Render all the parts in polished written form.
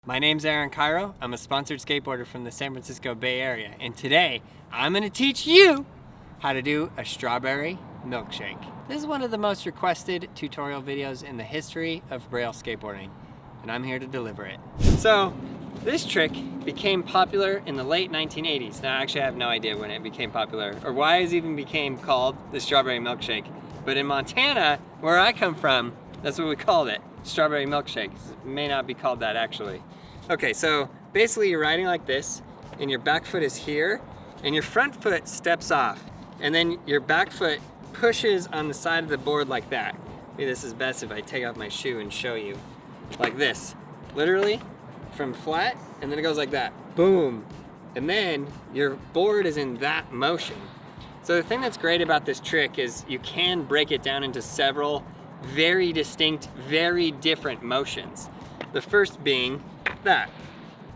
My name's Aaron Cairo. I'm a sponsored skateboarder from the San Francisco Bay Area, and today I'm going to teach you how to do a strawberry milkshake. This is one of the most requested tutorial videos in the history of Braille skateboarding, and I'm here to deliver it. So this trick became popular in the late 1980s. Now actually I have no idea when it became popular or why it even became called the strawberry milkshake, but in Montana, where I come from, that's what we called it. Strawberry milkshake. It may not be called that actually. Okay, so basically you're riding like this and your back foot is here and your front foot steps off and then your back foot pushes on the side of the board like that. Maybe this is best if I take off my shoe and show you. Like this. Literally from flat and then it goes like that. Boom. And then your board is in that motion. So the thing that's great about this trick is you can break it down into several very distinct, very different motions. The first being that.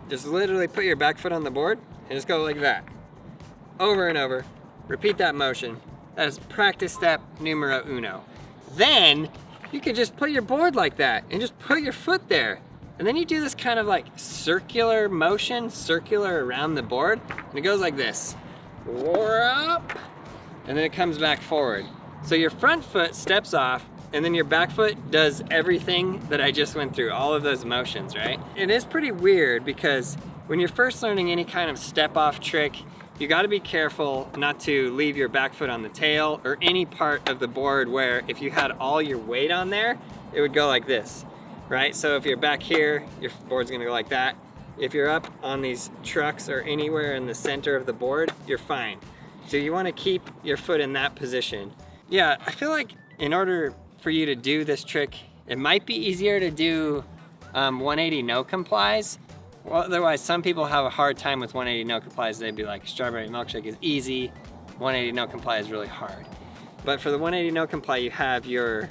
Just literally put your back foot on the board and just go like that. Over and over. Repeat that motion. That is practice step numero uno. Then you can just put your board like that and just put your foot there. And then you do this kind of like circular motion, circular around the board, and it goes like this. Up, and then it comes back forward. So your front foot steps off, and then your back foot does everything that I just went through, all of those motions, right? It is pretty weird because when you're first learning any kind of step off trick, you gotta be careful not to leave your back foot on the tail or any part of the board where if you had all your weight on there, it would go like this, right? So if you're back here, your board's gonna go like that. If you're up on these trucks or anywhere in the center of the board, you're fine. So you wanna keep your foot in that position. Yeah, I feel like in order for you to do this trick, it might be easier to do 180 no complies. Well, otherwise, some people have a hard time with 180 no complies. They'd be like, strawberry milkshake is easy, 180 no comply is really hard. But for the 180 no comply, you have your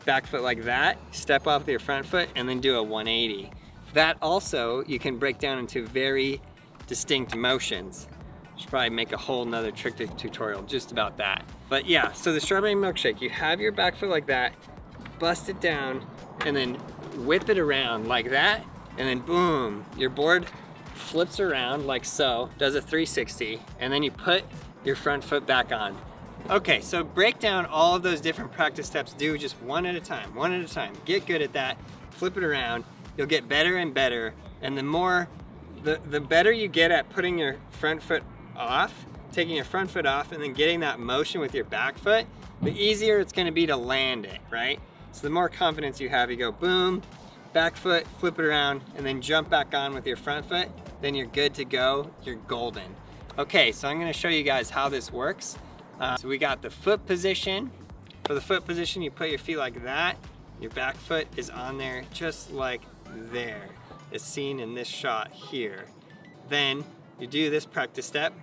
back foot like that, step off with your front foot, and then do a 180. That also, you can break down into very distinct motions. Should probably make a whole nother trick tutorial just about that. But yeah, so the strawberry milkshake, you have your back foot like that, bust it down, and then whip it around like that, and then boom, your board flips around like so, does a 360, and then you put your front foot back on. Okay, so break down all of those different practice steps, do just one at a time, one at a time. Get good at that, flip it around, you'll get better and better, and the better you get at putting your front foot off, taking your front foot off and then getting that motion with your back foot, the easier it's gonna be to land it, right? So the more confidence you have, you go boom, back foot, flip it around, and then jump back on with your front foot, then you're good to go, you're golden. Okay, so I'm gonna show you guys how this works. So we got the foot position. For the foot position, you put your feet like that, your back foot is on there just like there, as seen in this shot here. Then you do this practice step,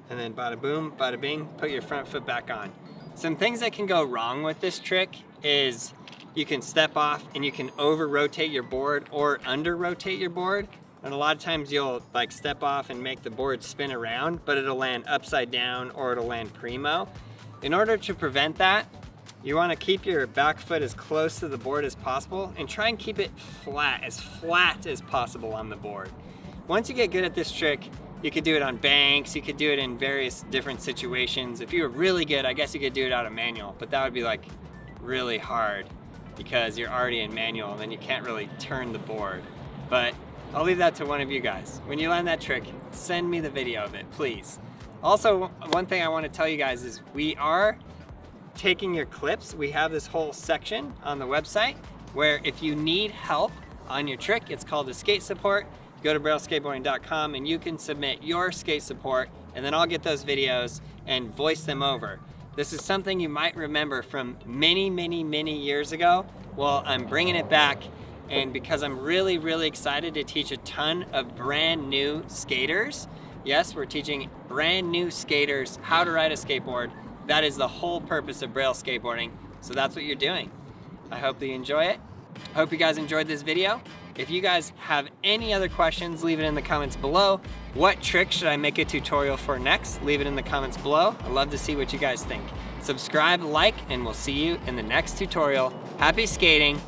and then bada boom, bada bing, put your front foot back on. Some things that can go wrong with this trick is you can step off and you can over rotate your board or under rotate your board. And a lot of times you'll like step off and make the board spin around, but it'll land upside down or it'll land primo. In order to prevent that, you wanna keep your back foot as close to the board as possible and try and keep it flat as possible on the board. Once you get good at this trick, you could do it on banks, you could do it in various different situations. If you were really good, I guess you could do it out of manual, but that would be like really hard because you're already in manual and then you can't really turn the board. But I'll leave that to one of you guys. When you land that trick, send me the video of it, please. Also, one thing I want to tell you guys is we are taking your clips. We have this whole section on the website where if you need help on your trick, it's called the skate support. Go to brailleskateboarding.com and you can submit your skate support and then I'll get those videos and voice them over. This is something you might remember from many, many, many years ago. Well, I'm bringing it back, and because I'm really, really excited to teach a ton of brand new skaters. Yes, we're teaching brand new skaters how to ride a skateboard. That is the whole purpose of Braille skateboarding. So that's what you're doing. I hope that you enjoy it. I hope you guys enjoyed this video. If you guys have any other questions, leave it in the comments below. What trick should I make a tutorial for next? Leave it in the comments below. I'd love to see what you guys think. Subscribe, like, and we'll see you in the next tutorial. Happy skating.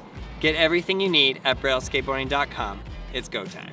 Get everything you need at brailleskateboarding.com. it's go time.